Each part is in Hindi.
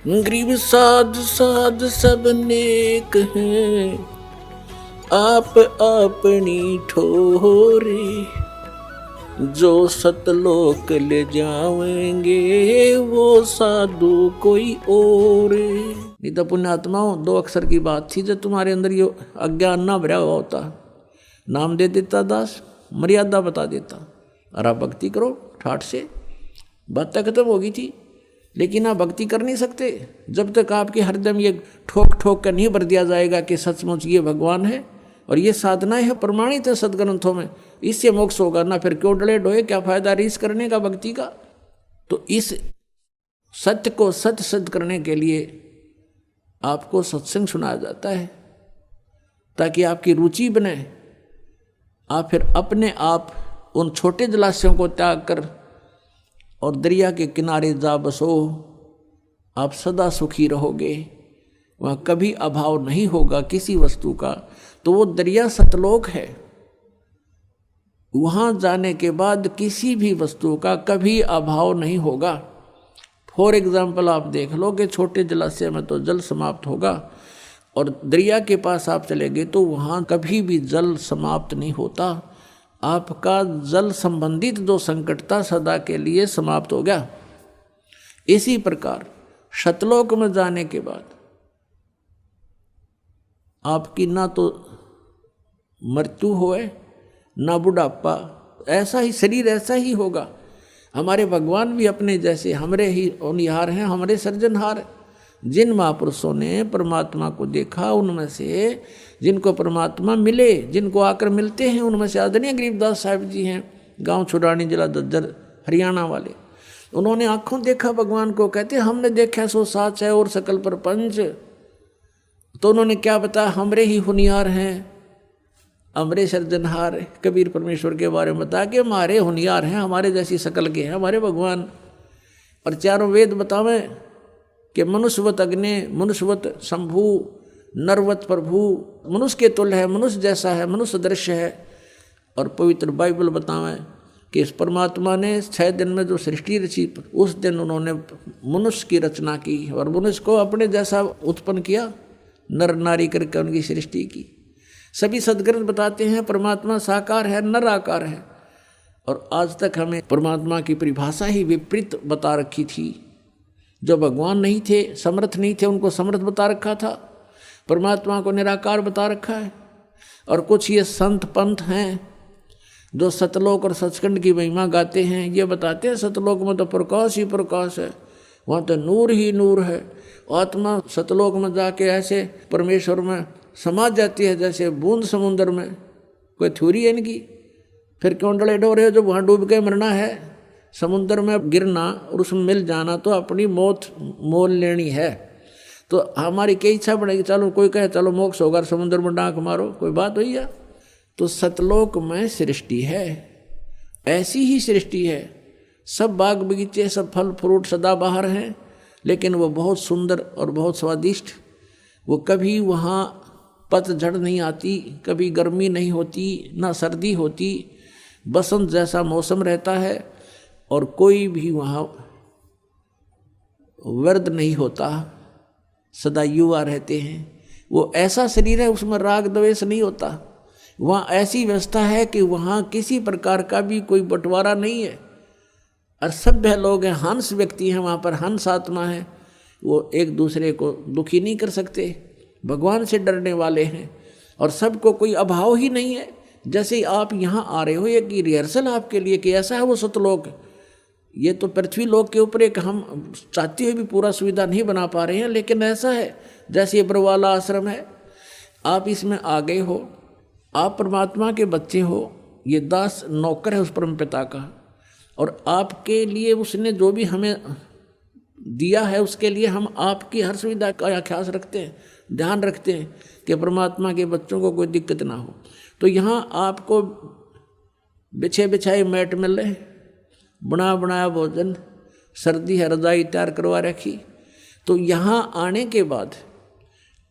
गरीब साध साध सब नेक हैं, आप अपनी ठोरे, जो सतलोक ले जाएंगे वो साधु कोई और। नहीं तो पुण्यात्माओं, 2 अक्षर की बात थी, जब तुम्हारे अंदर ये अज्ञान ना भरा हुआ होता, नाम दे देता दास, मर्यादा बता देता, और आप भक्ति करो ठाठ से, बात तक खत्म हो गई थी। लेकिन आप भक्ति कर नहीं सकते जब तक आपके हरदम ये ठोक ठोक कर नहीं भर दिया जाएगा कि सचमुच ये भगवान है और ये साधनाएं है, प्रमाणित है सदग्रंथों में, इससे मोक्ष होगा ना। फिर क्यों डले डोए, क्या फायदा रीस करने का भक्ति का। तो इस सत्य को सत्य सिद्ध करने के लिए आपको सत्संग सुनाया जाता है, ताकि आपकी रुचि बने। आप फिर अपने आप उन छोटे जलाशयों को त्याग कर और दरिया के किनारे जा बसो, आप सदा सुखी रहोगे, वहाँ कभी अभाव नहीं होगा किसी वस्तु का। तो वो दरिया सतलोक है, वहाँ जाने के बाद किसी भी वस्तु का कभी अभाव नहीं होगा। फॉर एग्जाम्पल आप देख लो कि छोटे जलाशय में तो जल समाप्त होगा, और दरिया के पास आप चले गए तो वहाँ कभी भी जल समाप्त नहीं होता। आपका जल संबंधित जो संकट था सदा के लिए समाप्त हो गया। इसी प्रकार सतलोक में जाने के बाद आपकी ना तो मृत्यु होए ना बुढ़ापा, ऐसा ही शरीर ऐसा ही होगा। हमारे भगवान भी अपने जैसे हमरे ही होनिहार हैं, हमारे सृजनहार। जिन महापुरुषों ने परमात्मा को देखा, उनमें से जिनको परमात्मा मिले, जिनको आकर मिलते हैं, उनमें से आदरणीय गरीबदास साहिब जी हैं, गांव छुड़ानी, जिला दज्जर, हरियाणा वाले। उन्होंने आंखों देखा भगवान को, कहते हमने देखा सो साच है और सकल प्रपंच। तो उन्होंने क्या बताया, हमरे ही होनिहार हैं, हमरे सृजनहार। कबीर परमेश्वर के बारे में बता के हमारे होनिहार हैं, हमारे जैसी शकल के हैं हमारे भगवान। और चारों वेद बतावें कि मनुष्यवत अग्नि, मनुष्यवत शंभु, नरवत प्रभु, मनुष्य के तुल्य है, मनुष्य जैसा है, मनुष्य दृश्य है। और पवित्र बाइबल बतावें कि इस परमात्मा ने 6 दिन में जो सृष्टि रची, उस दिन उन्होंने मनुष्य की रचना की और मनुष्य को अपने जैसा उत्पन्न किया, नर नारी करके उनकी सृष्टि की। सभी सदग्रंथ बताते हैं परमात्मा साकार है, नर आकार है। और आज तक हमें परमात्मा की परिभाषा ही विपरीत बता रखी थी। जो भगवान नहीं थे, समर्थ नहीं थे, उनको समर्थ बता रखा था, परमात्मा को निराकार बता रखा है। और कुछ ये संत पंथ हैं जो सतलोक और सचखंड की महिमा गाते हैं, ये बताते हैं सतलोक में तो प्रकाश ही प्रकाश है, वहाँ तो नूर ही नूर है। आत्मा सतलोक में जाके ऐसे परमेश्वर में समा जाती है जैसे बूंद समुद्र में। कोई थ्योरी है इनकी। फिर क्यों डले डोरे हो, जब वहाँ डूब के मरना है, समुद्र में गिरना और उसमें मिल जाना तो अपनी मौत मोल लेनी है। तो हमारी क्या इच्छा बढ़ेगी, चलो कोई कहे चलो मोक्ष होगा, समुद्र में डांक मारो, कोई बात हुई है। तो सतलोक में सृष्टि है, ऐसी ही सृष्टि है। सब बाग बगीचे, सब फल फ्रूट सदाबहार हैं, लेकिन वो बहुत सुंदर और बहुत स्वादिष्ट। वो कभी वहाँ पतझड़ नहीं आती, कभी गर्मी नहीं होती, ना सर्दी होती, बसंत जैसा मौसम रहता है। और कोई भी वहाँ वर्द नहीं होता, सदा युवा रहते हैं। वो ऐसा शरीर है, उसमें राग द्वेष नहीं होता। वहाँ ऐसी व्यवस्था है कि वहाँ किसी प्रकार का भी कोई बंटवारा नहीं है। और सभ्य लोग हैं, हंस व्यक्ति हैं, वहाँ पर हंस आत्मा है, वो एक दूसरे को दुखी नहीं कर सकते, भगवान से डरने वाले हैं। और सबको कोई अभाव ही नहीं है। जैसे आप यहाँ आ रहे हो, एक रिहर्सल आपके लिए कि ऐसा है वो सतलोक। ये तो पृथ्वी लोक के ऊपर एक हम चाहते हुए भी पूरा सुविधा नहीं बना पा रहे हैं, लेकिन ऐसा है जैसे ये बरवाला आश्रम है, आप इसमें आ गए हो, आप परमात्मा के बच्चे हो, ये दास नौकर है उस परम पिता का। और आपके लिए उसने जो भी हमें दिया है, उसके लिए हम आपकी हर सुविधा का ख्याल रखते हैं, ध्यान रखते हैं कि परमात्मा के बच्चों को कोई दिक्कत ना हो। तो यहाँ आपको बिछे बिछाए मैट मिल रहे, बना बनाया भोजन, सर्दी है रजाई तैयार करवा रखी। तो यहाँ आने के बाद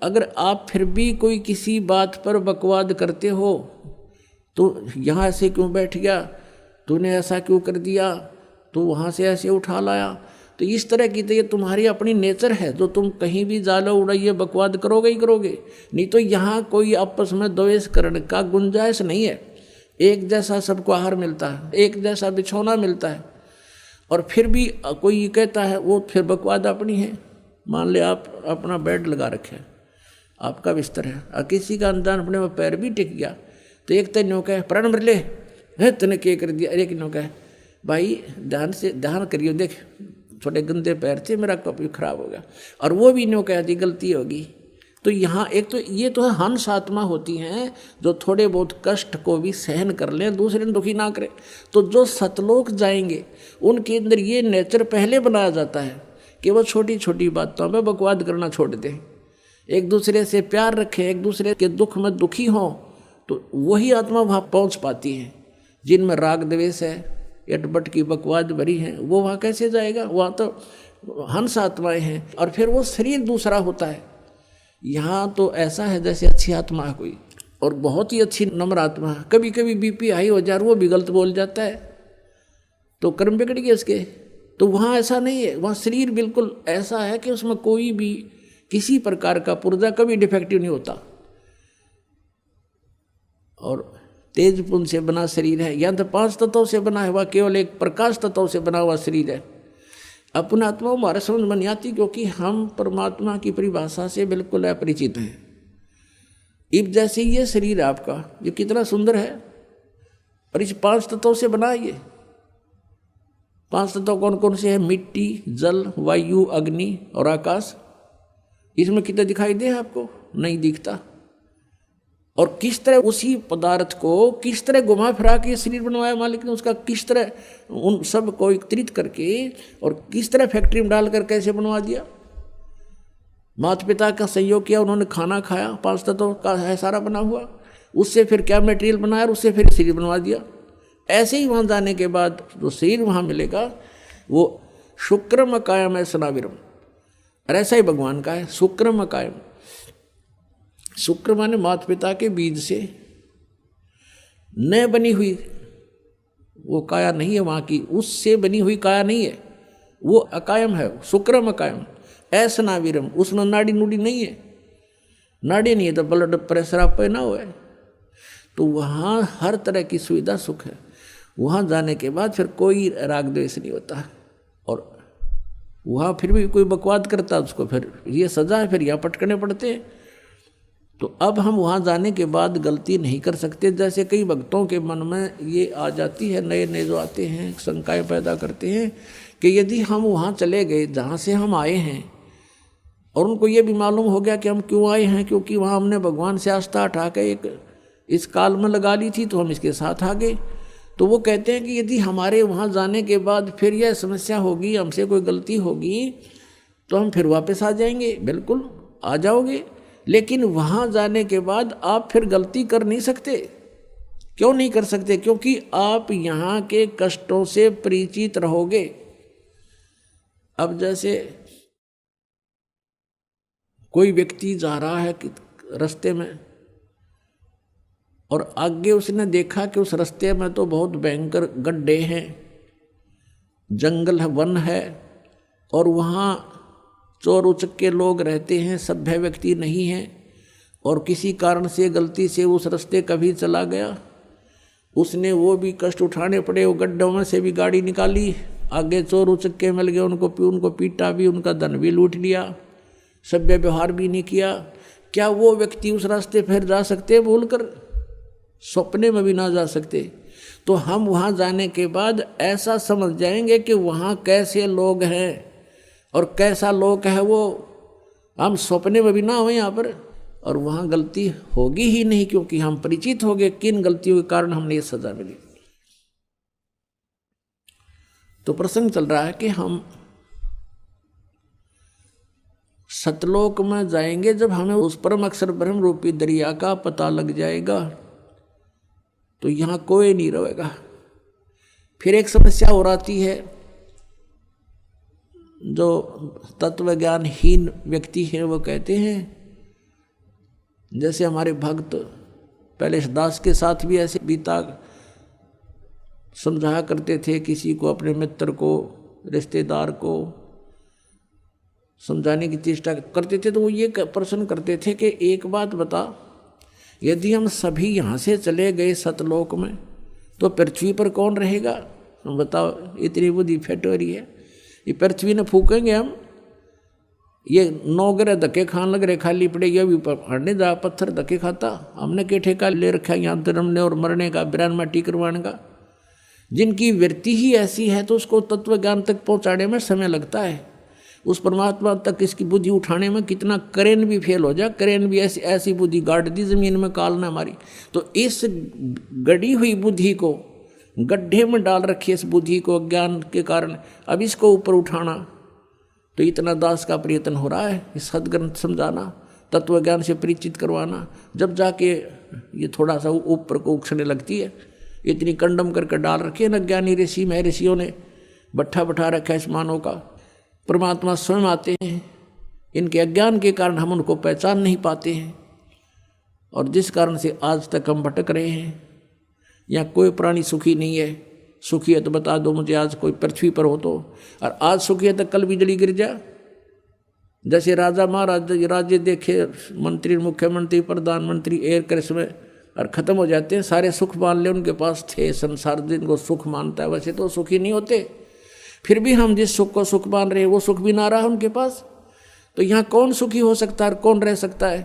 अगर आप फिर भी कोई किसी बात पर बकवाद करते हो, तो यहाँ ऐसे क्यों बैठ गया, तूने ऐसा क्यों कर दिया, तो वहाँ से ऐसे उठा लाया, तो इस तरह की तो ये तुम्हारी अपनी नेचर है, जो तुम कहीं भी जालो उड़ाइए बकवाद करोगे ही करोगे। नहीं तो यहाँ कोई आपस में द्वेष करने का गुंजाइश नहीं है। एक जैसा सबको आहार मिलता है, एक जैसा बिछौना मिलता है, और फिर भी कोई ये कहता है वो फिर बकवाद अपनी है। मान ले आप अपना बेड लगा रखे है, आपका बिस्तर है, और किसी का अनजान अपने में पैर भी टिक गया, तो एक तो न्यों कहे प्राण मर ले है तने क्या कर दिया, एक न्यों कहे भाई ध्यान करियो, देख छोटे गंदे पैर थे, मेरा कप खराब हो गया, और वो भी न्यों कह दी गलती होगी। तो यहाँ एक तो ये तो हंस आत्मा होती हैं जो थोड़े बहुत कष्ट को भी सहन कर लें, दूसरे ने दुखी ना करें। तो जो सतलोक जाएंगे उनके अंदर ये नेचर पहले बनाया जाता है कि वो छोटी छोटी बातों में बकवाद करना छोड़ दें, एक दूसरे से प्यार रखें, एक दूसरे के दुख में दुखी हों। तो वही आत्मा वहाँ पहुँच पाती है। जिनमें राग द्वेष है, एटबट की बकवाद भरी है, वो वहाँ कैसे जाएगा? वहाँ तो हंस आत्माएं हैं, और फिर वो शरीर दूसरा होता है। यहाँ तो ऐसा है जैसे अच्छी आत्मा है कोई, और बहुत ही अच्छी नम्र आत्मा है। कभी कभी बीपी हाई हो जाए, वो भी गलत बोल जाता है, तो कर्म बिगड़ गए उसके। तो वहाँ ऐसा नहीं है, वहाँ शरीर बिल्कुल ऐसा है कि उसमें कोई भी किसी प्रकार का पुर्जा कभी डिफेक्टिव नहीं होता, और तेज पुंज से बना शरीर है। या तो 5 तत्वों से बना हुआ, केवल एक प्रकाश तत्व से बना हुआ शरीर है। अपने आत्मा हमारे समझ में नहीं आती, क्योंकि हम परमात्मा की परिभाषा से बिल्कुल अपरिचित हैं। इब जैसे ये शरीर है आपका, ये कितना सुंदर है, और इस 5 तत्वों से बना है। ये 5 तत्व कौन कौन से हैं? मिट्टी, जल, वायु, अग्नि और आकाश। इसमें कितना दिखाई दे आपको? नहीं दिखता। और किस तरह उसी पदार्थ को किस तरह घुमा फिरा के शरीर बनवाया मालिक ने, उसका किस तरह उन सब को एकत्रित करके और किस तरह फैक्ट्री में डालकर कैसे बनवा दिया। माता पिता का सहयोग किया, उन्होंने खाना खाया, 5 तत्वों का है सारा बना हुआ, उससे फिर क्या मटेरियल बनाया और उससे फिर शरीर बनवा दिया। ऐसे ही वहाँ जाने के बाद जो शरीर वहाँ मिलेगा वो शुक्रम कायम है सनाविरम, और ऐसा ही भगवान का है शुक्रम कायम। शुक्र माने माता पिता के बीज से न बनी हुई वो काया नहीं है वहाँ की, उससे बनी हुई काया नहीं है, वो अकायम है, शुक्रम अकायम। ऐसा नावीरम, उसमें नाड़ी नूड़ी नहीं है, नाड़ी नहीं है तो ब्लड प्रेशर आप पे ना हो। तो वहाँ हर तरह की सुविधा सुख है। वहाँ जाने के बाद फिर कोई राग द्वेष नहीं होता, और वहाँ फिर भी कोई बकवाद करता उसको फिर ये सजा है, फिर यहाँ पटकने पड़ते हैं। तो अब हम वहाँ जाने के बाद गलती नहीं कर सकते। जैसे कई भक्तों के मन में ये आ जाती है, नए नए जो आते हैं शंकाएं पैदा करते हैं कि यदि हम वहाँ चले गए जहाँ से हम आए हैं, और उनको ये भी मालूम हो गया कि हम क्यों आए हैं, क्योंकि वहाँ हमने भगवान से आस्था उठा के एक इस काल में लगा ली थी, तो हम इसके साथ आ गए। तो वो कहते हैं कि यदि हमारे वहाँ जाने के बाद फिर यह समस्या होगी, हमसे कोई गलती होगी, तो हम फिर वापस आ जाएंगे। बिल्कुल आ जाओगे, लेकिन वहाँ जाने के बाद आप फिर गलती कर नहीं सकते। क्यों नहीं कर सकते? क्योंकि आप यहाँ के कष्टों से परिचित रहोगे। अब जैसे कोई व्यक्ति जा रहा है रास्ते में, और आगे उसने देखा कि उस रास्ते में तो बहुत भयंकर गड्ढे हैं, जंगल है, वन है, और वहाँ चोर उचक्के लोग रहते हैं, सभ्य व्यक्ति नहीं हैं, और किसी कारण से गलती से उस रास्ते कभी चला गया, उसने वो भी कष्ट उठाने पड़े, वो गड्ढों में से भी गाड़ी निकाली, आगे चोर उचक्के मिल गए, उनको पीटा भी, उनका धन भी लूट लिया, सभ्य व्यवहार भी नहीं किया। क्या वो व्यक्ति उस रास्ते फिर जा सकते? भूलकर सपने में भी ना जा सकते। तो हम वहाँ जाने के बाद ऐसा समझ जाएंगे कि वहाँ कैसे लोग हैं और कैसा लोग है वो, हम सपने में भी ना हो यहाँ पर, और वहाँ गलती होगी ही नहीं, क्योंकि हम परिचित हो गए किन गलतियों के कारण हमने ये सजा मिली। तो प्रसंग चल रहा है कि हम सतलोक में जाएंगे जब हमें उस परम अक्षर ब्रह्म रूपी दरिया का पता लग जाएगा, तो यहाँ कोई नहीं रहेगा। फिर एक समस्या और आती है, जो तत्व ज्ञानहीन व्यक्ति हैं वो कहते हैं, जैसे हमारे भक्त पहले दास के साथ भी ऐसे बीता समझाया करते थे, किसी को, अपने मित्र को, रिश्तेदार को, समझाने की चेष्टा करते थे। तो वो ये प्रश्न करते थे कि एक बात बता, यदि हम सभी यहाँ से चले गए सतलोक में तो पृथ्वी पर कौन रहेगा? बताओ, इतनी बुद्धि फेट हो रही है। ये पृथ्वी ने फूकेंगे हम, ये 9 ग्रह धक्के खान लग रहे, खाली पड़े, ये भी हड़ने जा पत्थर धक्के खाता। हमने के ठेका ले रखा है यहाँ जन्मने और मरने का, बिरान माटी करवाने का। जिनकी वृत्ति ही ऐसी है तो उसको तत्व ज्ञान तक पहुँचाने में समय लगता है। उस परमात्मा तक इसकी बुद्धि उठाने में कितना करेन भी फेल हो जाए, करेन भी ऐसी ऐसी बुद्धि गाड़ दी जमीन में काल ने हमारी। तो इस गड़ी हुई बुद्धि को गड्ढे में डाल रखी, इस बुद्धि को अज्ञान के कारण, अब इसको ऊपर उठाना तो इतना दास का प्रयत्न हो रहा है। इस सदग्रंथ समझाना, तत्व ज्ञान से परिचित करवाना, जब जाके ये थोड़ा सा ऊपर को उछलने लगती है। इतनी कंडम करके डाल रखी है न ज्ञानी ऋषि में, ऋषियों ने बट्ठा बैठा रखा है इस मानव का। परमात्मा स्वयं आते हैं, इनके अज्ञान के कारण हम उनको पहचान नहीं पाते हैं, और जिस कारण से आज तक हम भटक रहे हैं। यहाँ कोई प्राणी सुखी नहीं है। सुखी है तो बता दो मुझे, आज कोई पृथ्वी पर हो तो। और आज सुखी है तो कल बिजली गिर जा। जैसे राजा महाराज राज्य देखे, मंत्री मुख्यमंत्री प्रधानमंत्री एयर क्रैश में और ख़त्म हो जाते हैं, सारे सुख मान ले उनके पास थे। संसार जिनको सुख मानता है वैसे तो सुखी नहीं होते। फिर भी हम जिस सुख को सुख मान रहे हैं वो सुख भी ना रहा उनके पास। तो यहाँ कौन सुखी हो सकता है और कौन रह सकता है?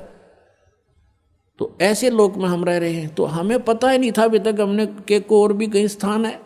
तो ऐसे लोक में हम रह रहे हैं। तो हमें पता ही नहीं था अभी तक हमने के को और भी कहीं स्थान है।